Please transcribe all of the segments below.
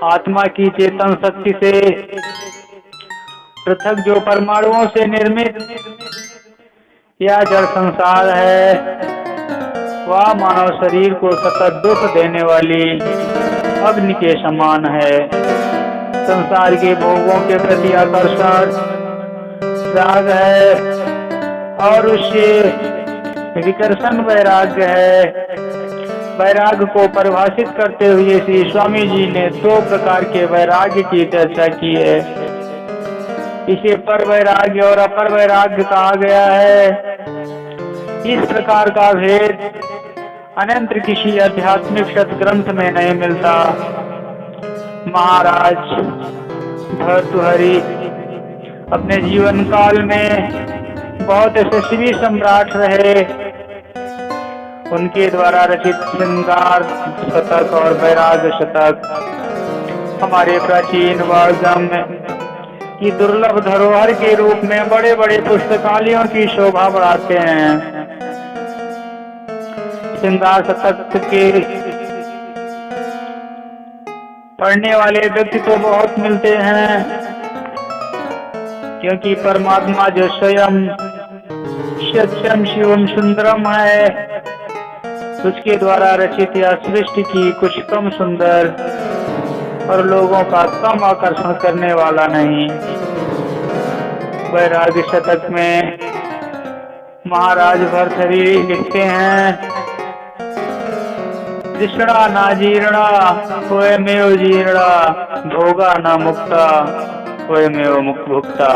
आत्मा की चेतन शक्ति से पृथक जो परमाणुओं से निर्मित यह जड़ संसार है, वह मानव शरीर को सतत दुख देने वाली अग्नि के समान है। संसार के भोगों के प्रति आकर्षण राग है और उससे विकर्षण वैराग्य है। वैराग्य को परिभाषित करते हुए श्री स्वामी जी ने दो प्रकार के वैराग्य की चर्चा की है। इसे पर वैराग्य और अपर वैराग्य कहा गया है। इस प्रकार का भेद अनंत किसी आध्यात्मिक सत्ग्रंथ में नहीं मिलता। महाराज भर्तृहरि अपने जीवन काल में बहुत यशस्वी सम्राट रहे। उनके द्वारा रचित श्रृंगार शतक और वैराग्य शतक हमारे प्राचीन वाग्दम की दुर्लभ धरोहर के रूप में बड़े बड़े पुस्तकालयों की शोभा बढ़ाते हैं। श्रृंगार शतक के पढ़ने वाले व्यक्ति तो बहुत मिलते हैं, क्योंकि परमात्मा जो स्वयं सत्यम शिवम सुंदरम है, उसके द्वारा रचित या सृष्टि की कुछ कम सुंदर और लोगों का कम आकर्षण करने वाला नहीं। वैराग्य शतक में महाराज भर्तृहरि लिखते हैं, तृष्णा न जीर्णा स्वयमेव जीर्णा, भोगा न मुक्ता स्वयमेव मुक्त भुक्ता।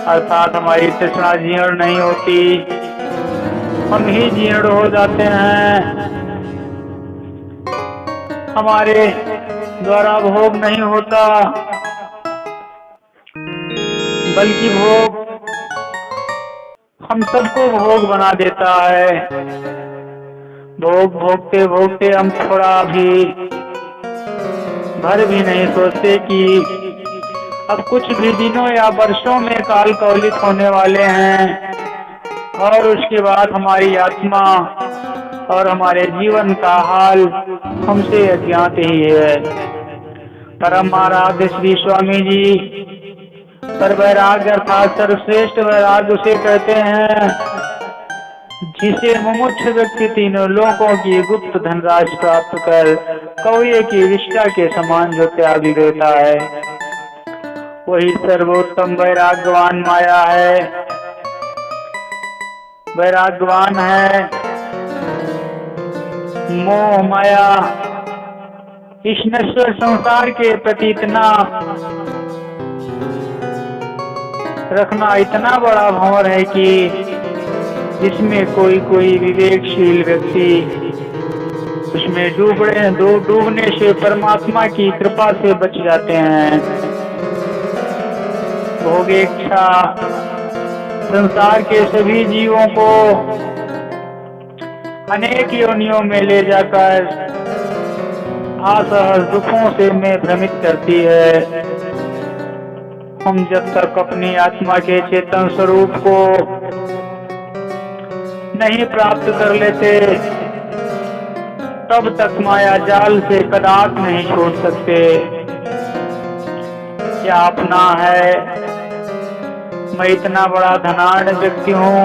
अर्थात हमारी तृष्णा जीर्ण नहीं होती, हम ही जीर्ण हो जाते हैं। हमारे द्वारा भोग नहीं होता, बल्कि भोग हम सबको भोग बना देता है। भोग भोगते भोगते हम थोड़ा भी भर भी नहीं सोचते कि अब कुछ भी दिनों या वर्षों में काल कौलिक होने वाले हैं, और उसके बाद हमारी आत्मा और हमारे जीवन का हाल हमसे अज्ञात ही है। परम आराध्य श्री स्वामी जी पर वैराग्य अर्थात सर्वश्रेष्ठ वैराग्य उसे कहते हैं जिसे मुमुक्ष व्यक्ति तीनों लोकों की गुप्त धनराशि प्राप्त कर कौए की विष्ठा के समान जो त्याग देता है, वही सर्वोत्तम वैराग्यवान माया है, वैराग्यवान है। मोह माया इस नश्वर संसार के प्रति इतना रखना इतना बड़ा भंवर है कि जिसमें कोई विवेकशील व्यक्ति उसमें डूबने से परमात्मा की कृपा से बच जाते हैं। भोगेच्छा संसार के सभी जीवों को अनेक योनियों में ले जाकर असहज दुखों से में भ्रमित करती है। हम जब तक अपनी आत्मा के चेतन स्वरूप को नहीं प्राप्त कर लेते, तब तक माया जाल से कदाच नहीं छोड़ सकते। क्या अपना है, मैं इतना बड़ा धनाढ़ व्यक्ति हूँ,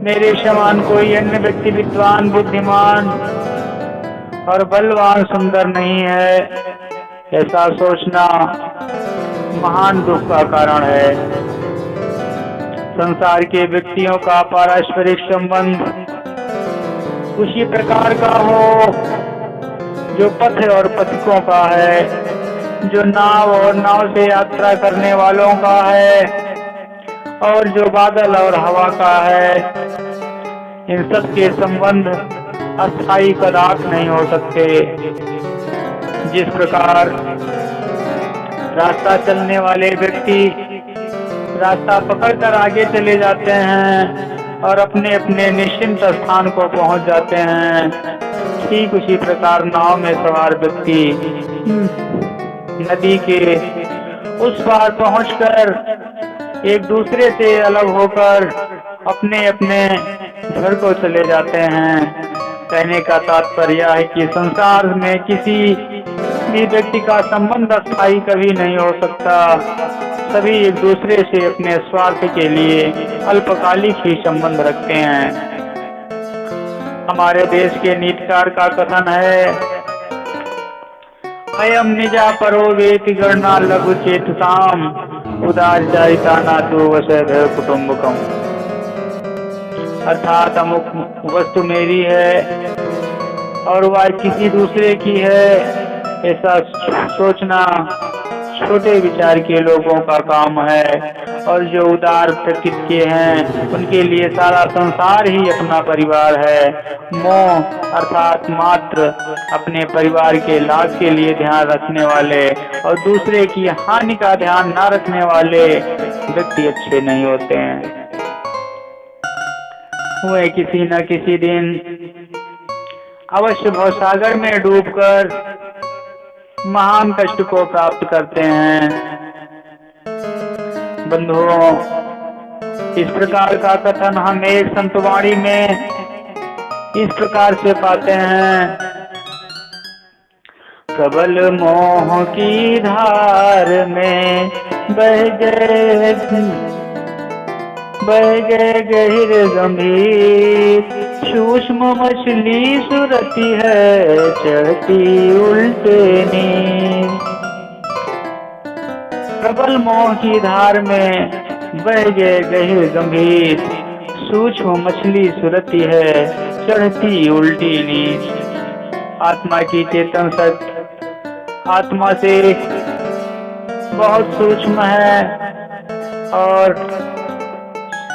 मेरे समान कोई अन्य व्यक्ति विद्वान बुद्धिमान और बलवान सुंदर नहीं है, ऐसा सोचना महान दुख का कारण है। संसार के व्यक्तियों का पारस्परिक संबंध उसी प्रकार का हो जो पथ और पथिकों का है, जो नाव और नाव से यात्रा करने वालों का है, और जो बादल और हवा का है। इन सब के संबंध अस्थायी कदाच नहीं हो सकते। जिस प्रकार रास्ता चलने वाले व्यक्ति रास्ता पकड़कर आगे चले जाते हैं और अपने अपने निश्चिंत स्थान को पहुंच जाते हैं, ठीक उसी प्रकार नाव में सवार व्यक्ति नदी के उस पार पहुंचकर एक दूसरे से अलग होकर अपने अपने घर को चले जाते हैं। कहने का तात्पर्य है कि संसार में किसी भी व्यक्ति का संबंध स्थायी कभी नहीं हो सकता। सभी एक दूसरे से अपने स्वार्थ के लिए अल्पकालिक ही संबंध रखते हैं। हमारे देश के नीतिकार का कथन है, अयम निजा परो वेति गणना लघु चेतसाम उदारचारिता नातु वसुधैव कुटुंबकम। अर्थात अमुक वस्तु मेरी है और वह किसी दूसरे की है, ऐसा सोचना छोटे विचार के लोगों का काम है। और जो उदार प्रकृति के हैं उनके लिए सारा संसार ही अपना परिवार है। मोह अर्थात मात्र अपने परिवार के लाभ के लिए ध्यान रखने वाले और दूसरे की हानि का ध्यान न रखने वाले व्यक्ति अच्छे नहीं होते हैं। वे किसी न किसी दिन अवश्य भवसागर में डूबकर महान कष्ट को प्राप्त करते हैं। बंधुओं, इस प्रकार का कथन हम एक संतवाणी में इस प्रकार से पाते हैं, प्रबल मोह की धार में बह गए गहिर गंभीर, सूक्ष्म मछली सुरती है चढ़ती उल्टे नीर। प्रबल मोह की धार में बह गए गहिर गंभीर, सूक्ष्म मछली सुरती है चढ़ती उल्टी नीर। आत्मा की चेतन शक्ति आत्मा से बहुत सूक्ष्म है और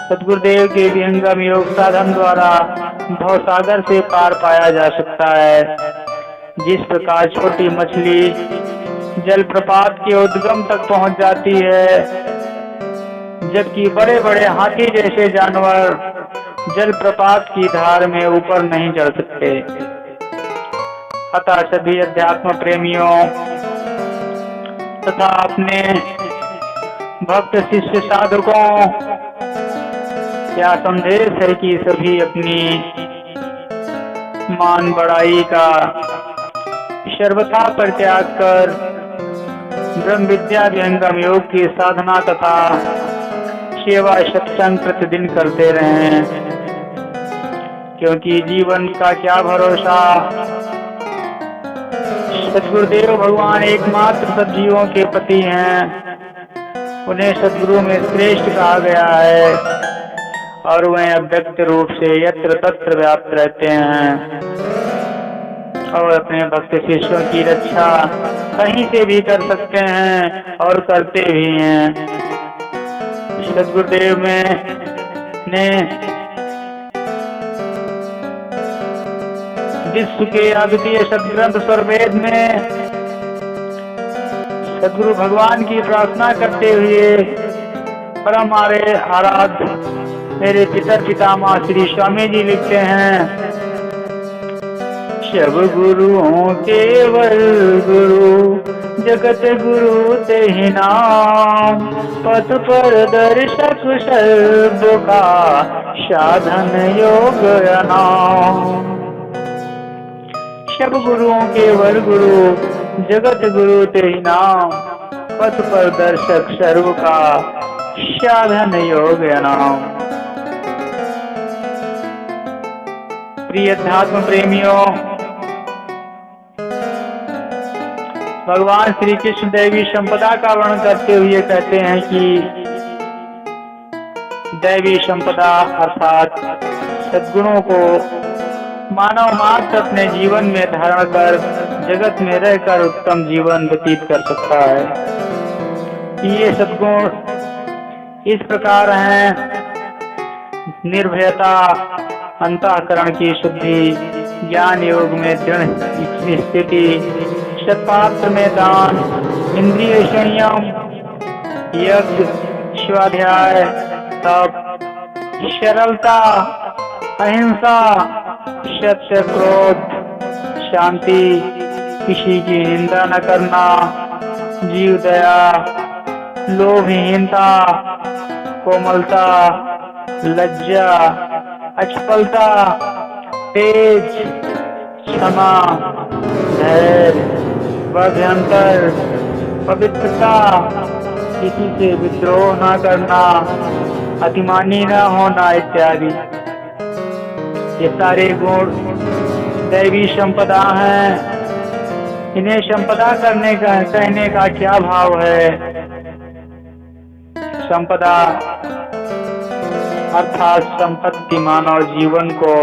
सद्गुरुदेव के विहंगम योग साधन द्वारा भवसागर से पार पाया जा सकता है। जिस प्रकार छोटी मछली जलप्रपात के उद्गम तक पहुंच जाती है, जबकि बड़े बड़े हाथी जैसे जानवर जलप्रपात की धार में ऊपर नहीं चढ़ सकते। अतः सभी अध्यात्म प्रेमियों तथा अपने भक्त शिष्य साधकों क्या संदेश है कि सभी अपनी मान बढ़ाई का सर्वथा परित्याग कर ब्रह्म विद्या विहंगम योग की साधना तथा सेवा सत्संग प्रतिदिन करते रहें, क्योंकि जीवन का क्या भरोसा। सद्गुरुदेव भगवान एकमात्र सज्जीवों के पति हैं। उन्हें सद्गुरु में श्रेष्ठ कहा गया है और वह अव्यक्त रूप से यत्र तत्र व्याप्त रहते हैं और अपने भक्त शिष्यों की रक्षा कहीं से भी कर सकते हैं और करते भी हैं। सद्गुरुदेव ने विश्व के अद्वितीय सद्ग्रंथ स्वरवेद में सद्गुरु भगवान की प्रार्थना करते हुए परम आराध्य मेरे पितामह श्री स्वामी जी लिखते हैं, सब गुरुओं केवल गुरु जगत गुरु ते ही नाम, पथ पर दर्शक सर्व का साधन योग नाम। सब गुरुओं केवल गुरु जगत गुरु ते ही नाम, पथ पर दर्शक सर्व का साधन योग नाम। प्रिय अध्यात्म प्रेमियों, भगवान श्री कृष्ण दैवी संपदा का वर्णन करते हुए कहते हैं कि दैवी संपदा अर्थात सद्गुणों को मानव मात्र अपने जीवन में धारण कर जगत में रहकर उत्तम जीवन व्यतीत कर सकता है। ये सद्गुण इस प्रकार हैं, निर्भयता, अंतःकरण की शुद्धि, ज्ञान योग में दृढ़ स्थिति, सत्पात्र में दान, इंद्रिय संयम, यज्ञ, स्वाध्याय, तप, सरलता, अहिंसा, सत्य, क्रोध, शांति, किसी की निंदा न करना, जीव दया, लोभहीनता, कोमलता, लज्जा, अचपलता, तेज, क्षमा, धैर्य, वह भयंकर पवित्रता, किसी से विद्रोह न करना, अतिमानी न होना इत्यादि। ये सारे गुण दैवी संपदा हैं। इन्हें संपदा कहने का क्या भाव है? संपदा अर्थात संपत्ति मानव जीवन को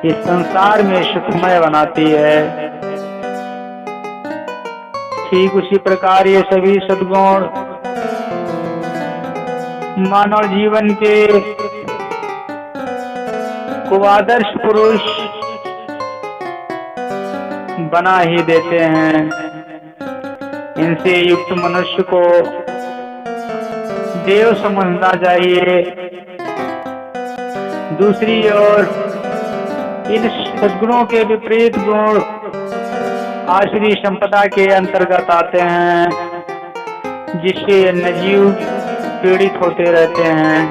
इस संसार में सुखमय बनाती है। ठीक उसी प्रकार ये सभी सद्गुण मानव जीवन के को आदर्श पुरुष बना ही देते हैं। इनसे युक्त मनुष्य को देव समझना चाहिए। दूसरी ओर इन सद्गुणों के विपरीत गुण आसुरी संपदा के अंतर्गत आते हैं, जिससे अन्य जीव पीड़ित होते रहते हैं।